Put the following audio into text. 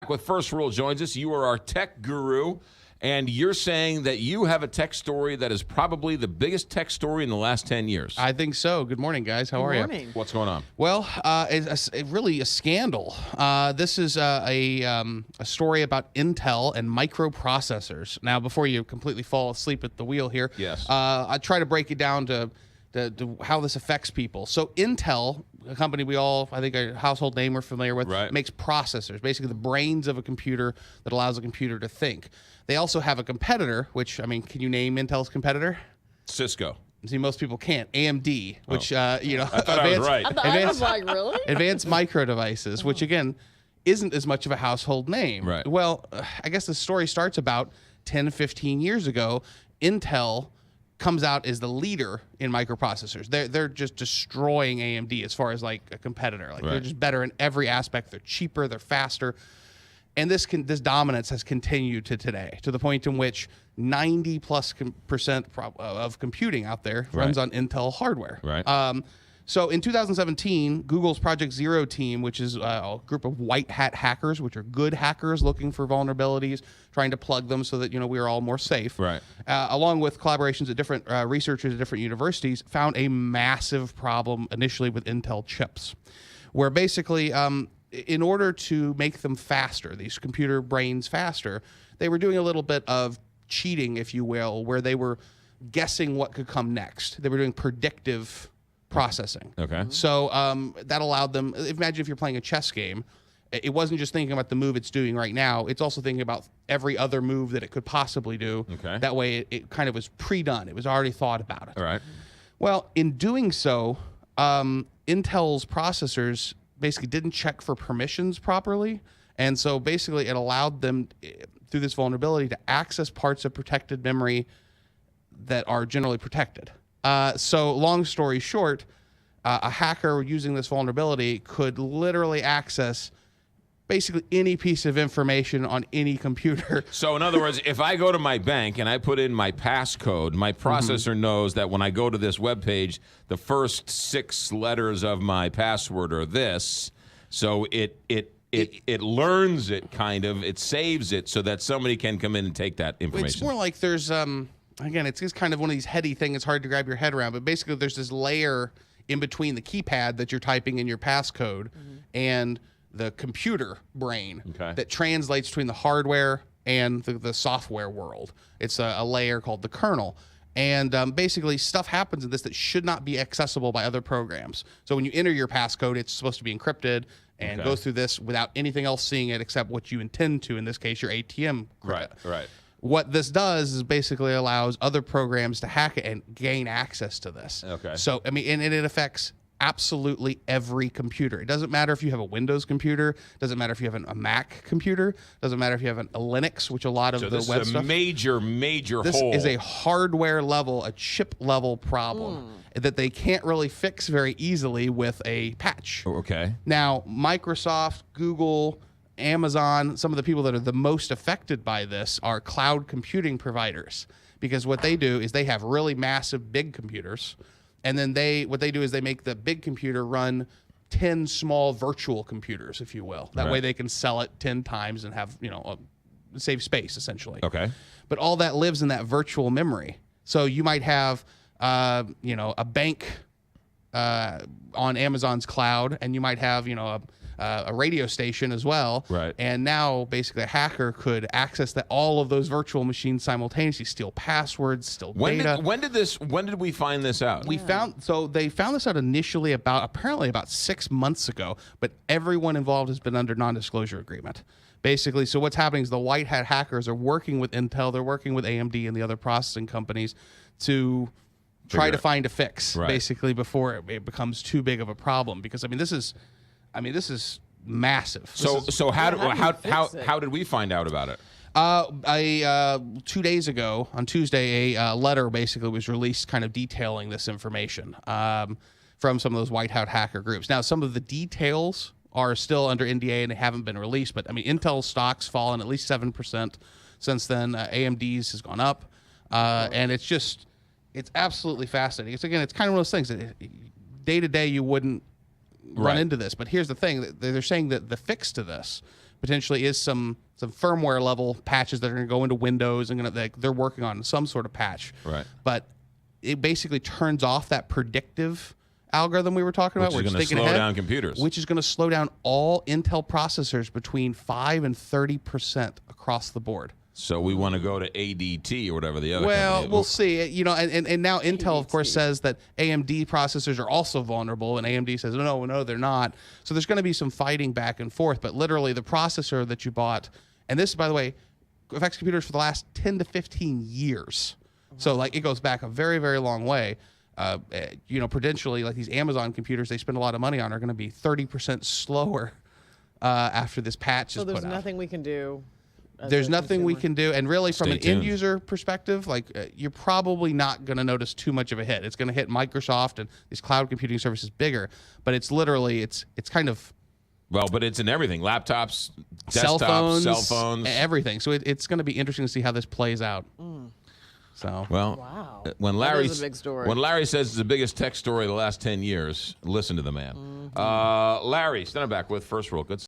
back with First Rule joins us. You are our tech guru, and you're saying that you have a tech story that is probably the biggest tech story in the last 10 years. I think so. Good morning, guys. How are you? What's going on? Well, it's really a scandal. This is a story about Intel and microprocessors. Now, before you completely fall asleep at the wheel here, yes, I try to break it down to how this affects people. So Intel, a company we all, I think, a household name we're familiar with, makes processors, basically the brains of a computer that allows a computer to think. They also have a competitor, which, I mean, can you name Intel's competitor? Cisco. See, most people can't. AMD, which, I thought I was right. I was like, really? Advanced Micro Devices, which, again, isn't as much of a household name. Right. Well, I guess the story starts about 10, 15 years ago. Intel comes out as the leader in microprocessors. They're just destroying AMD as far as like a competitor. Like they're just better in every aspect. They're cheaper. They're faster. And this dominance has continued to today, to the point in which 90+% of computing out there runs on Intel hardware. Right. So in 2017, Google's Project Zero team, which is a group of white hat hackers, which are good hackers looking for vulnerabilities, trying to plug them so that we are all more safe. Right. Along with collaborations at different researchers at different universities, found a massive problem initially with Intel chips, where basically in order to make them faster, these computer brains faster, they were doing a little bit of cheating, if you will, where they were guessing what could come next. They were doing predictive processing. Okay. So that allowed them, imagine if you're playing a chess game, it wasn't just thinking about the move it's doing right now, it's also thinking about every other move that it could possibly do. Okay. That way it kind of was pre-done. It was already thought about it. All right. Well, in doing so, Intel's processors basically didn't check for permissions properly. And so basically it allowed them, through this vulnerability, to access parts of protected memory that are generally protected. So long story short, a hacker using this vulnerability could literally access basically any piece of information on any computer. So in other words, if I go to my bank and I put in my passcode, my processor knows that when I go to this webpage, the first 6 letters of my password are this. So it learns it, kind of. It saves it so that somebody can come in and take that information. It's more like there's, again, it's just kind of one of these heady things. It's hard to grab your head around. But basically there's this layer in between the keypad that you're typing in your passcode and the computer brain that translates between the hardware and the software world. It's a layer called the kernel. And basically stuff happens in this that should not be accessible by other programs. So when you enter your passcode, it's supposed to be encrypted and goes through this without anything else seeing it except what you intend to, in this case, your ATM credit. Right. What this does is basically allows other programs to hack it and gain access to this. Okay. So, I mean, and it affects absolutely every computer. It doesn't matter if you have a Windows computer. Doesn't matter if you have a Mac computer. Doesn't matter if you have a Linux, which a lot of the web stuff. So this is a major this hole. Is a hardware level, a chip level problem that they can't really fix very easily with a patch. Okay. Now, Microsoft, Google, Amazon, some of the people that are the most affected by this are cloud computing providers, because what they do is they have really massive big computers, and then what they do is they make the big computer run 10 small virtual computers, if you will. That way they can sell it 10 times and have, save space, essentially. Okay. But all that lives in that virtual memory. So you might have, a bank on Amazon's cloud, and you might have, a radio station as well. Right. And now basically a hacker could access all of those virtual machines simultaneously, steal passwords, steal data. When did we find this out? They found this out initially apparently about 6 months ago, but everyone involved has been under non-disclosure agreement. Basically, so what's happening is the white hat hackers are working with Intel, they're working with AMD and the other processing companies to try to find a fix, basically, before it becomes too big of a problem. Because this is massive. So how did we find out about it? 2 days ago, on Tuesday, a letter basically was released kind of detailing this information from some of those white hat hacker groups. Now, some of the details are still under NDA and they haven't been released, but Intel stock's fallen at least 7% since then. AMD's has gone up, and it's absolutely fascinating. It's kind of one of those things that day to day you wouldn't run into this. But here's the thing: they're saying that the fix to this potentially is some firmware level patches that are going to go into Windows and they're working on some sort of patch. Right. But it basically turns off that predictive algorithm we were talking about, which is going to slow down computers, which is going to slow down all Intel processors between 5 and 30% across the board. So we want to go to ADT or whatever the other. Well, we'll see. You know, and now Intel, of course, says that AMD processors are also vulnerable, and AMD says no, they're not. So there's going to be some fighting back and forth. But literally, the processor that you bought, and this, by the way, affects computers for the last 10 to 15 years. So like it goes back a very, very long way. You know, potentially, like these Amazon computers they spend a lot of money on are going to be 30% slower after this patch is put out. So there's nothing we can do. There's nothing we can do. And really, from Stay an tuned. end user perspective, like you're probably not going to notice too much of a hit. It's going to hit Microsoft and these cloud computing services bigger. But it's literally, it's kind of well, but it's in everything: laptops, cell desktops, cell phones, everything. So it's going to be interesting to see how this plays out. So well, Wow. when That Larry is a big story. when Larry says it's the biggest tech story of the last 10 years, listen to the man. Larry, stand back with First World Goods.